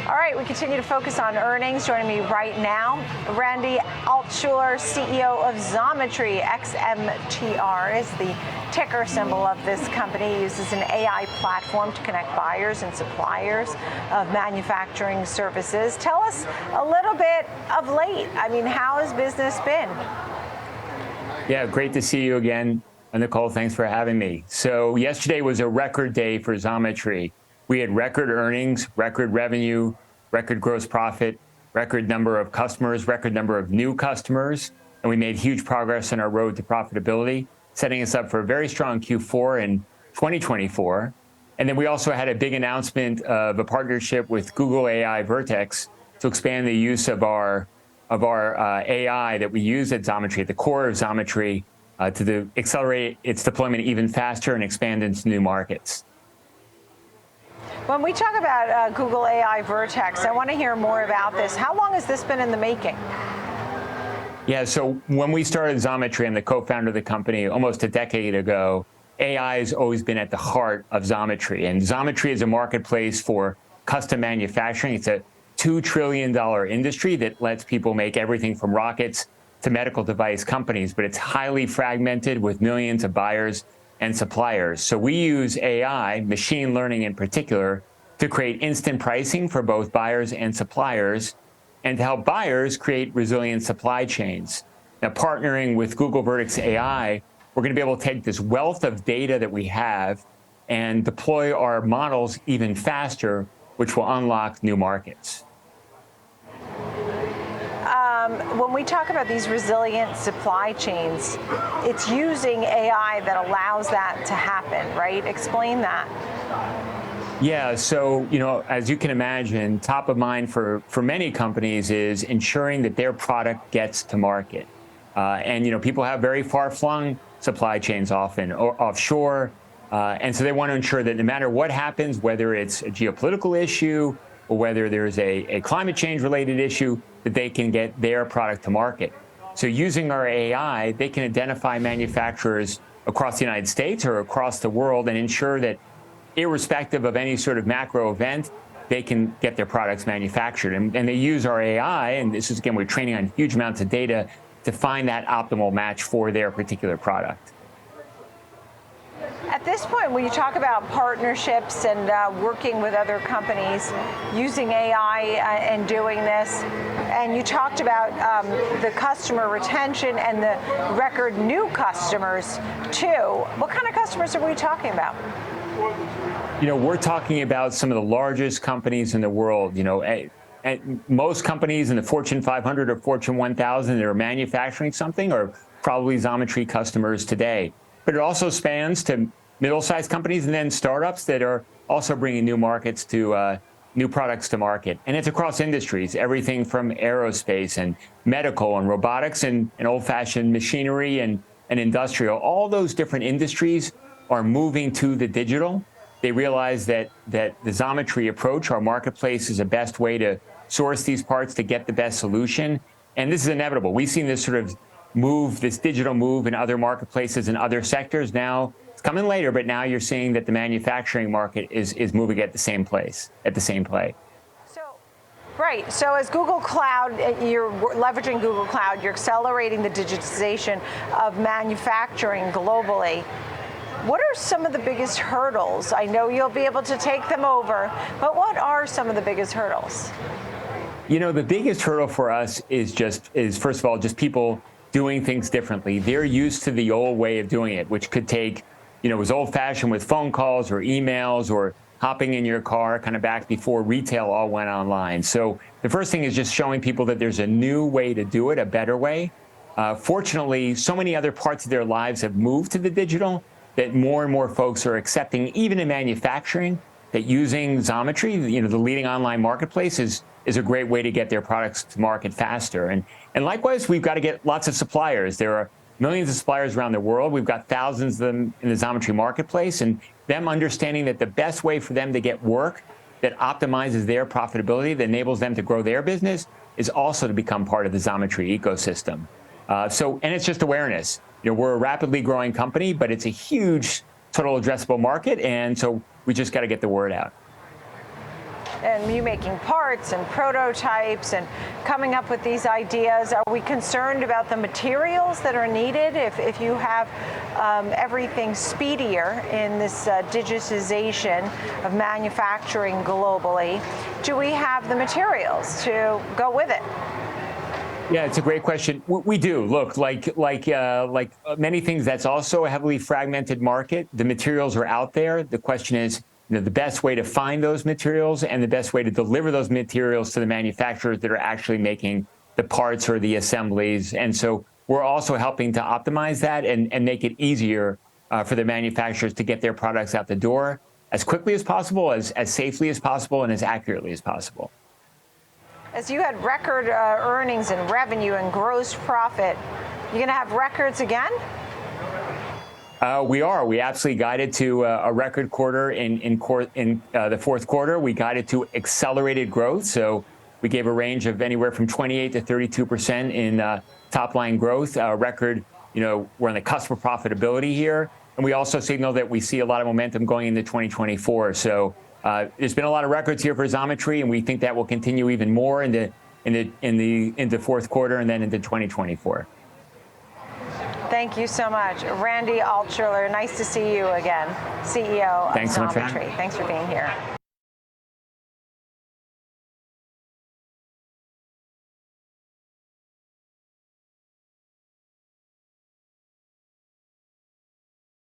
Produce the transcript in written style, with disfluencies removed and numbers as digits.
All right, we continue to focus on earnings. Joining me right now, Randy Altschuler, CEO of Xometry. XMTR is the ticker symbol of this company. It uses an AI platform to connect buyers and suppliers of manufacturing services. Tell us a little bit of late. I mean, how has business been? Yeah, great to see you again. Nicole, thanks for having me. So yesterday was a record day for Xometry. We had record earnings, record revenue, record gross profit, record number of customers, record number of new customers, and we made huge progress on our road to profitability, setting us up for a very strong Q4 in 2024. And then we also had a big announcement of a partnership with Google AI Vertex to expand the use of our AI that we use at Xometry, at the core of Xometry, to accelerate its deployment even faster and expand into new markets. When we talk about Google AI Vertex, I want to hear more about this. How long has this been in the making? Yeah, so when we started Xometry, I'm the co-founder of the company almost a decade ago. AI has always been at the heart of Xometry, and Xometry is a marketplace for custom manufacturing. It's a $2 trillion industry that lets people make everything from rockets to medical device companies, but it's highly fragmented with millions of buyers and suppliers. So we use AI, machine learning in particular, to create instant pricing for both buyers and suppliers, and to help buyers create resilient supply chains. Now, partnering with Google Vertex AI, we're going to be able to take this wealth of data that we have and deploy our models even faster, which will unlock new markets. When we talk about these resilient supply chains, it's using AI that allows that to happen, right? Explain that. Yeah, so, as you can imagine, top of mind for many companies is ensuring that their product gets to market. And, people have very far-flung supply chains often, or offshore, and so they want to ensure that no matter what happens, whether it's a geopolitical issue or whether there's a climate change-related issue, that they can get their product to market. So using our AI, they can identify manufacturers across the United States or across the world and ensure that irrespective of any sort of macro event, they can get their products manufactured. And they use our AI, and this is, again, we're training on huge amounts of data to find that optimal match for their particular product. At this point, when you talk about partnerships and working with other companies using AI and doing this, and you talked about the customer retention and the record new customers too, what kind of customers are we talking about? We're talking about some of the largest companies in the world. Most companies in the Fortune 500 or Fortune 1000 that are manufacturing something are probably Xometry customers today. But it also spans to middle-sized companies and then startups that are also bringing new products to market. And it's across industries, everything from aerospace and medical and robotics and old-fashioned machinery and industrial. All those different industries are moving to the digital. They realize that the Xometry approach, our marketplace, is the best way to source these parts to get the best solution. And this is inevitable. We've seen this sort of move, this digital move in other marketplaces and other sectors. Now it's coming later, but now you're seeing that the manufacturing market is moving at the same place, at the same play. Right, so as Google Cloud, you're leveraging Google Cloud, you're accelerating the digitization of manufacturing globally. What are some of the biggest hurdles? I know you'll be able to take them over, but what are some of the biggest hurdles? The biggest hurdle for us is first of all, just people doing things differently. They're used to the old way of doing it, which could take, it was old-fashioned with phone calls or emails or hopping in your car kind of back before retail all went online. So the first thing is just showing people that there's a new way to do it, a better way. Fortunately, so many other parts of their lives have moved to the digital that more and more folks are accepting, even in manufacturing, that using Xometry, the leading online marketplace, is a great way to get their products to market faster. And likewise, we've got to get lots of suppliers. There are millions of suppliers around the world. We've got thousands of them in the Xometry marketplace, and them understanding that the best way for them to get work that optimizes their profitability, that enables them to grow their business, is also to become part of the Xometry ecosystem. And it's just awareness. We're a rapidly growing company, but it's a huge total addressable market, and so we just got to get the word out. and you making parts and prototypes and coming up with these ideas. Are we concerned about the materials that are needed if you have everything speedier in this digitization of manufacturing globally? Do we have the materials to go with it? Yeah, it's a great question. We do. Look, like many things, that's also a heavily fragmented market. The materials are out there. The question is, the best way to find those materials and the best way to deliver those materials to the manufacturers that are actually making the parts or the assemblies. And so we're also helping to optimize that and make it easier for the manufacturers to get their products out the door as quickly as possible, as safely as possible, and as accurately as possible. As you had record earnings and revenue and gross profit, you're going to have records again? We are. We absolutely guided to a record quarter in the fourth quarter. We guided to accelerated growth. So we gave a range of anywhere from 28 to 32% in top line growth. Record, we're on the cusp of profitability here. And we also signal that we see a lot of momentum going into 2024. So there's been a lot of records here for Xometry, and we think that will continue even more into fourth quarter and then into 2024. Thank you so much. Randy Altschuler, nice to see you again, CEO of Xometry. Thanks for being here.